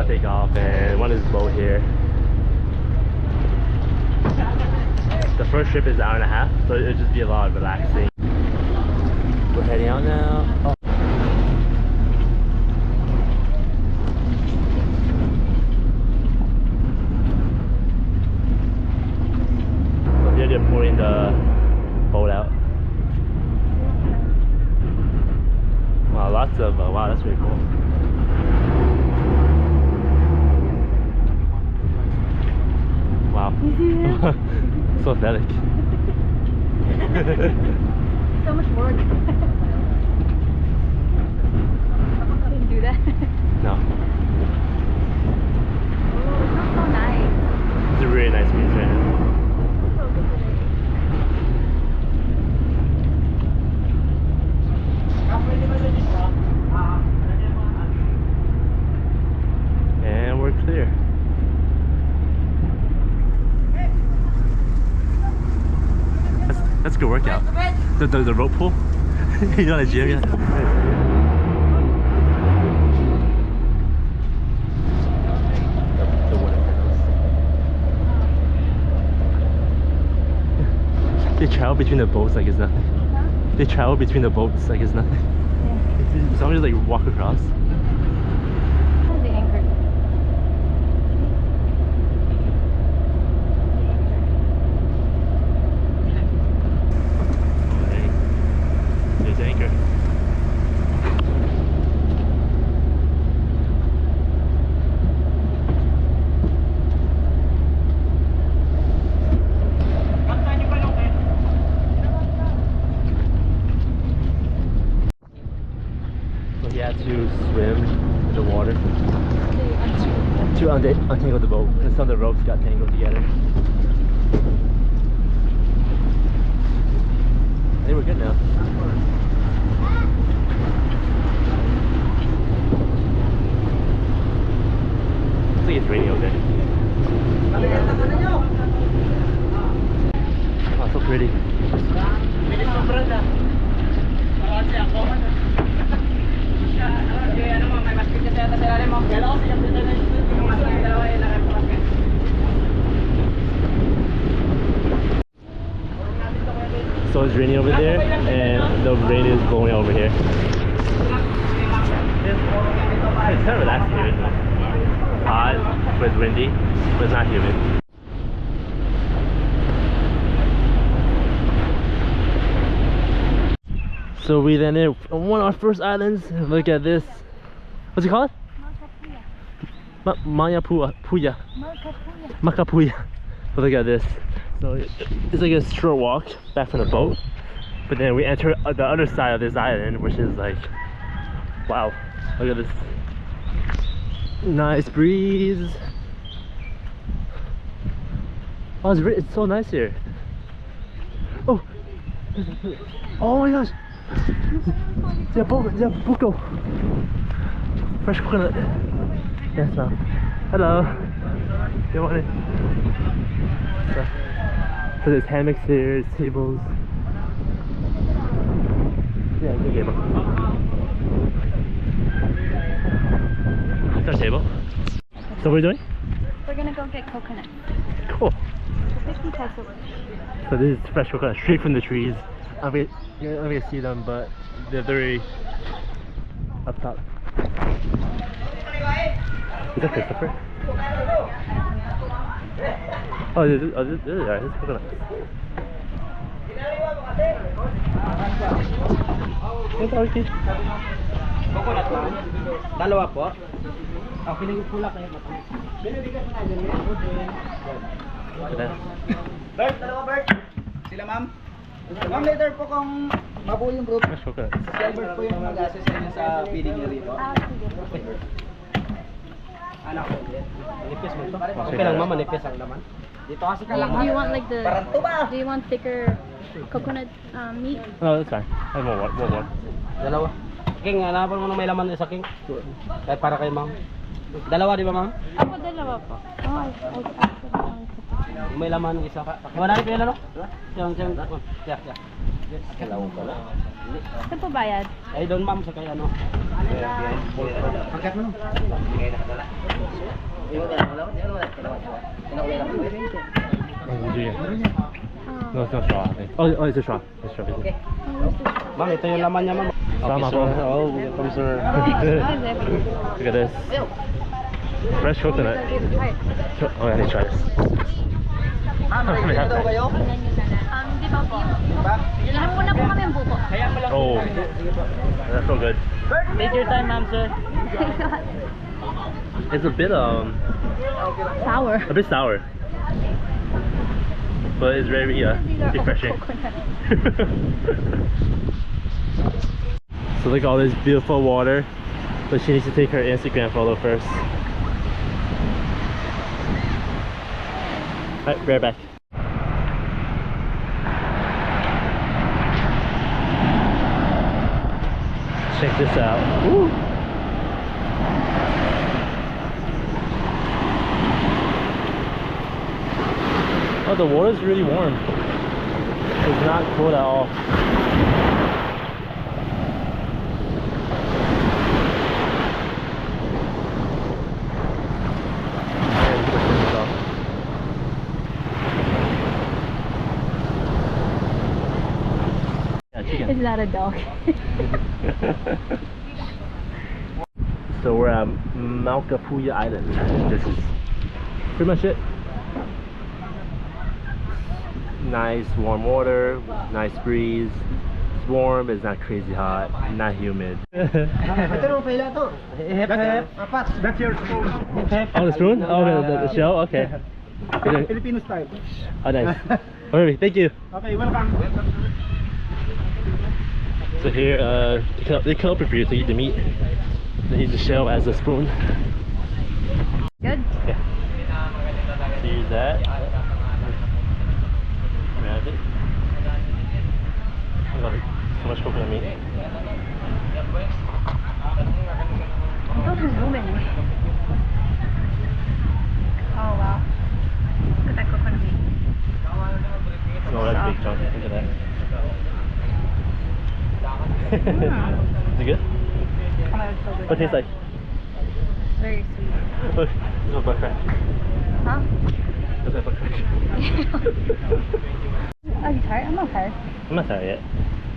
want to take off and want to boat here. The first trip is an hour and a half, so it'll just be a lot of relaxing. We're heading out now. Oh. So here they're pulling the boat out. Wow, lots of, wow, that's really cool. Wow. So aesthetic. So much work. I didn't do that. No. Oh, it smells so nice. It's a really nice breeze right now. So good today. And we're clear. That's a good workout. The rope pull. You know the gym, yeah. The wooden pedals. They travel between the boats like it's nothing. They travel between the boats like it's nothing. Yeah. Somebody just like walk across. The anchor. There's the anchor. So he had to swim in the water to untangle the boat, and some of the ropes got tangled together. I think we're good now. Looks like it's raining out there. Oh, so pretty. So it's raining over there, and the rain is blowing over here. It's kind of relaxing here, isn't it? Hot, but it's windy, but it's not humid. So we landed on one of our first islands. Look at this. What's it called? Mayapuya. Makapuya. But look at this. So it's like a short walk back from the boat. But then we enter the other side of this island, which is like, wow. Look at this. Nice breeze. Oh, it's so nice here. Oh, oh my gosh. Buko. Fresh coconut. Yes, ma'am. Hello. You want it? So there's hammocks here, there's tables. Yeah, good game. It's our table. So what are we doing? We're gonna go get coconut. Cool. 50 pesos. So this is fresh coconut straight from the trees. You're not gonna see them, but they're very up top. Is that Christopher? Oh, this is coconut. Ito, okay. Coconut ma'am. Dalawa po. Okay lang yung pula kayo. Binibigay ko na ganyan. Bert, dalawa Bert. Sila ma'am. Ma'am, later po kung mabuo yung group. Fresh coconut. Si Albert po yung mag-assist sa inyo sa feeding niyo rito. Ah, sige. Anak ko. Manipis mo ito. Okay lang ma'am, manipis ang laman. Dito kasi ka lang. Do you want like the? Paranto ba? Do you want thicker coconut meat? No, that's fine. I have more. Dalawa. King, hanapan mo na may laman isa, King. Kahit para kay ma'am. Dalawa, di ba ma'am? Ako dalawa po. Oh, I May laman ng isa. Wala rin pala no? Siyang. Yeah. Kalaw pala. Saan po bayad? Ay doon ma'am sa kaya ano. Pagkat mo no? No, it's not straw. I think. Oh, it's a straw. It's a straw. Okay. Ma'am, ito yung laman niya ma'am. Sama sir. po. Oh, welcome sir. Look at this. Fresh coconut. Oh, I need to try this. We have that. Di ba po? Ilan po na po kami ang buko? Oh, that's so good. Take your time ma'am sir. It's a bit Sour. a bit sour, but it's very refreshing. So look at all this beautiful water, but she needs to take her Instagram photo first. Alright, be right back. Check this out. Woo. Oh, the water's really warm. It's not cold at all. Yeah, chicken. It's not a dog. So we're at Malkapuya Island. This is pretty much it. Nice warm water, nice breeze. It's warm, it's not crazy hot, not humid. That's your spoon. Oh, the spoon? Oh, the shell? Okay. Filipino style. Oh, nice. Okay, thank you. Okay, welcome. So here, they cut open for you to eat the meat. They use the shell as a spoon. Good. Yeah. So use that. Grab it. I love it. So much coconut meat. I thought it was woman. Oh wow. Look at that coconut meat. Oh, that's a big chunk. Look at that. Is it good? Oh my god, it's so good. What it tastes like? Very sweet. Look, there's a butt crack. Huh? There's a butt crack. Are you tired? I'm not tired. I'm not tired yet.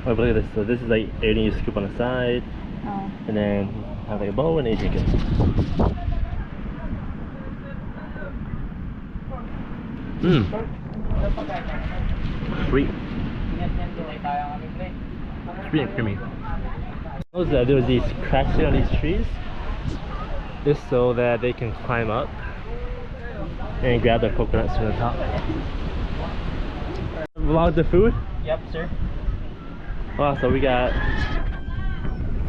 Oh, but look at this. So this is like everything you scoop on the side, Oh. and then have like a bowl and then you take it. Mmm. Sweet. Sweet and creamy. Notice that there was these cracks here on these trees. This so that they can climb up and grab their coconuts from the top. Vlog the food. Yep, sir. Wow, so we got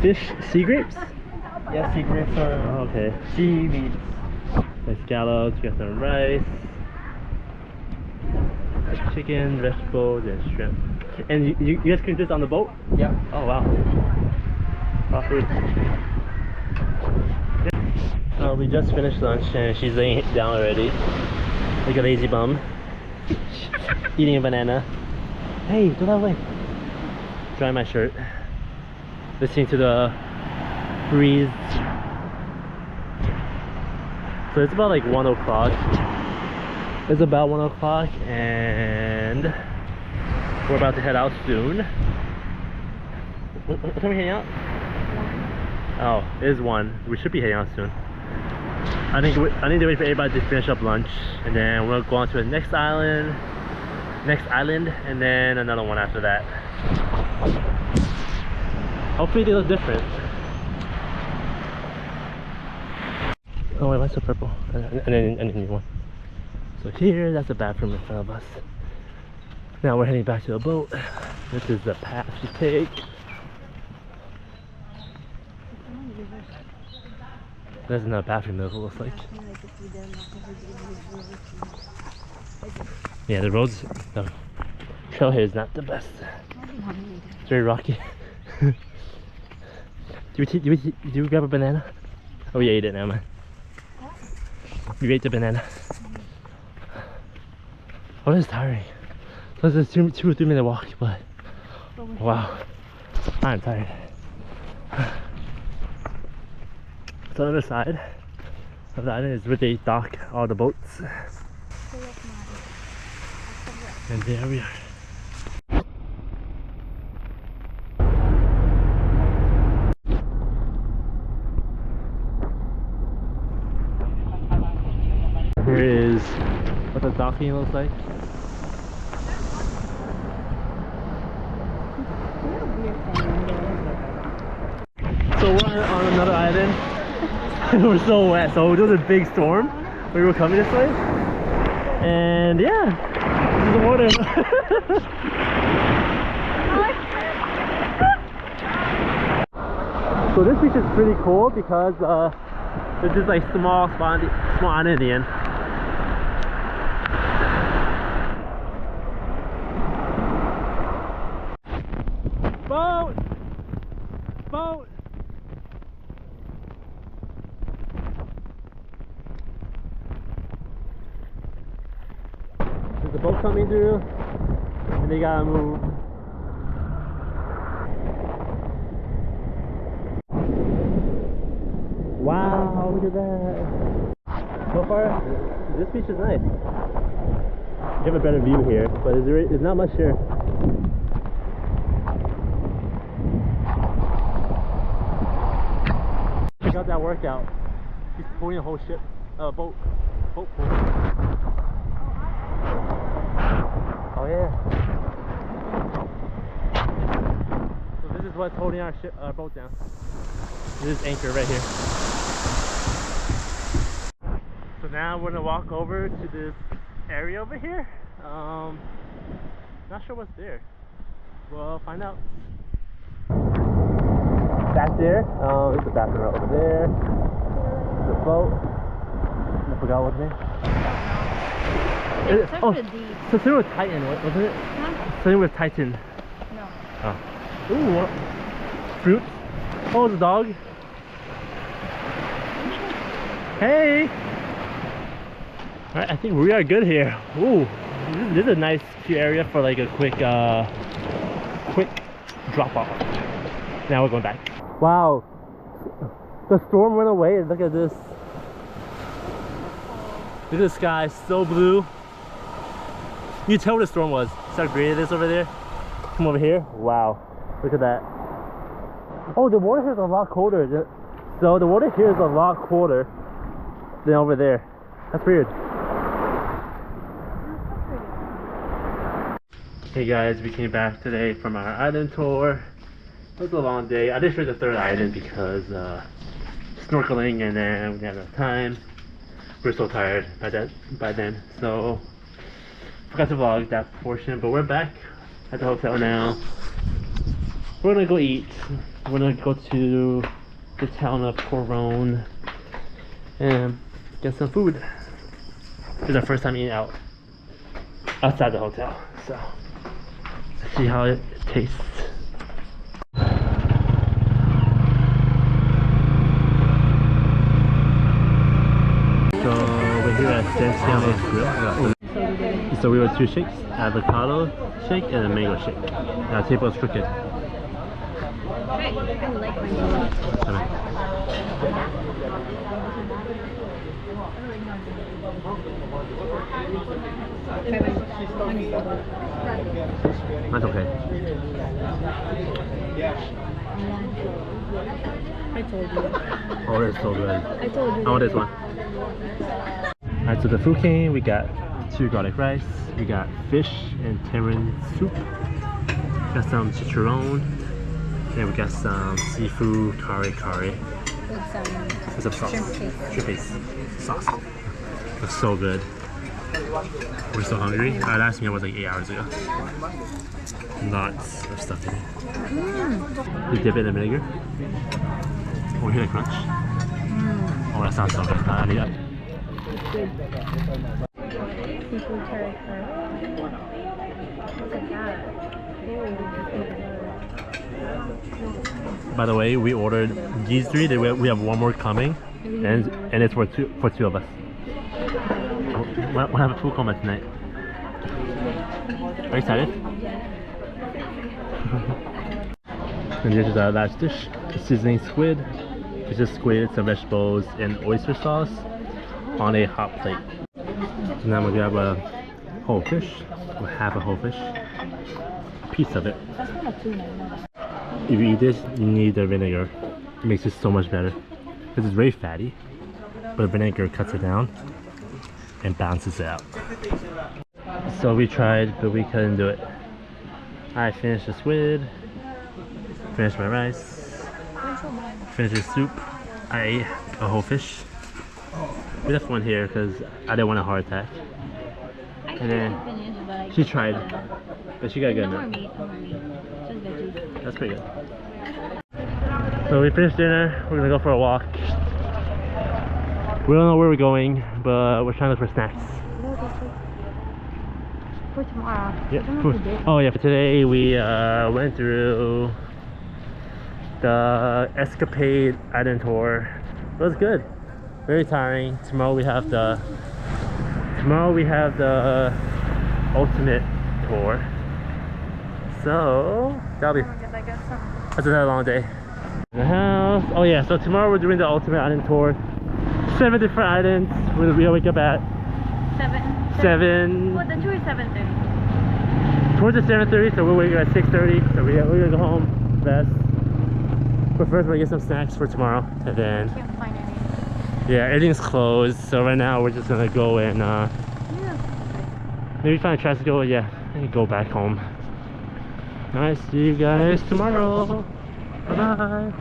fish, sea grapes. Yes, secrets or Oh, okay. seaweed. Nice scallops, we got some rice, chicken, vegetables, and shrimp. And you guys cooked this on the boat? Yep. Oh wow. Raw food. We just finished lunch and she's laying down already. Like a lazy bum. Eating a banana. Hey, go that way. Dry my shirt. Listening to the breeze. So it's about like 1 o'clock. It's about 1 o'clock and we're about to head out soon. What time are we heading out? Oh, it is 1. We should be heading out soon. I need to wait for everybody to finish up lunch and then we'll go on to the next island, and then another one after that. Hopefully they look different. Oh wait, why's so purple? And then new one. So here, that's the bathroom in front of us. Now we're heading back to the boat. This is the path to take. There's another bathroom there, it looks like. Yeah, the trail here is not the best. It's very rocky. Do you grab a banana? Oh, you ate it, never mind. You ate the banana. Oh, this is tiring. So it's a 2 or 3 minute walk, but wow, I'm tired. So on the other side of the island is where they dock all the boats. And there we are. Here is what the docking looks like. So we're on another island. We're so wet. So there was a big storm when we were coming this way. And yeah, this is the water. So this beach is pretty cool because there's just like small island at the end. Boat! Boat! There's a boat coming through, and they gotta move. Wow, look at that. So far, this beach is nice. You have a better view here, but there's not much here. Check out that workout. He's pulling a whole ship, boat pull. Oh yeah. So this is what's holding our boat down. This is anchor right here. So now we're gonna walk over to this area over here. Not sure what's there. We'll find out. Back there, there's the bathroom right over there. The boat. I forgot what's name. It's Oh, such a deep. so something with Titan, wasn't it? Huh? Something with Titan. No. Oh. Ooh, what? Fruit. Oh, the dog. Hey! Alright, I think we are good here. Ooh, this is a nice cute area for like a quick drop off. Now we're going back. Wow, the storm went away. Look at this. Look at the sky, so blue. You tell what the storm was. See how great it is over there? Come over here. Wow, look at that. Oh, the water here is a lot colder. So the water here is a lot colder than over there. That's weird. Hey guys, we came back today from our island tour. It was a long day. I didn't show the third island because snorkeling, and then we didn't have enough time. We were so tired by then, so forgot to vlog that portion. But we're back at the hotel now. We're gonna go eat. We're gonna go to the town of Coron and get some food. It's our first time eating out outside the hotel, so let's see how it tastes. So we're here at Santiago's Grill. So we ordered 2 shakes, avocado shake and a mango shake. Our table is crooked. I like my That's okay. I told you. Oh, it's so good. I told you. I want this one. Alright, so the food came. We got 2 garlic rice. We got fish and tamarind soup. Got some chicharron. And we got some seafood curry. With some sauce. Shrimp paste sauce. Looks so good. We're so hungry. Our last meal was like 8 hours ago. Lots of stuff in here. We dip it in vinegar. Oh, you hear the crunch? Oh, that sounds so good. I need that. Seafood curry. Look at that. By the way, we ordered these 3. We have 1 more coming, and it's for two of us. We'll have a food coma tonight. Are you excited? And here's the last dish, the seasoning squid. It's just squid, some vegetables, and oyster sauce on a hot plate. And then I'm gonna grab a whole fish, or half a whole fish, a piece of it. If you eat this, you need the vinegar. It makes it so much better. Because it's very fatty, but vinegar cuts it down and balances it out. So we tried, but we couldn't do it. I finished the squid, finished my rice, finished the soup. I ate a whole fish. We left one here because I didn't want a heart attack. And then she tried, but she got good enough. That's pretty good. So we finished dinner. We're gonna go for a walk. We don't know where we're going, but we're trying to look for snacks. For tomorrow. Yeah. Oh yeah. For today we went through the Escapade island tour. It was good. Very tiring. Tomorrow we have the ultimate tour. So that'll be. That's another long day. The house. Oh yeah. So tomorrow we're doing the ultimate island tour. 7 different islands. We'll wake up at 7. Well, the tour is 7:30. Towards at 7:30, so we'll wake up at 6:30. So we're gonna go home fast. But first, we're gonna get some snacks for tomorrow, and then Can't find any. yeah, everything's closed. So right now we're just gonna go and maybe find a tricycle. Yeah, and go back home. Nice. See you guys tomorrow. Bye bye.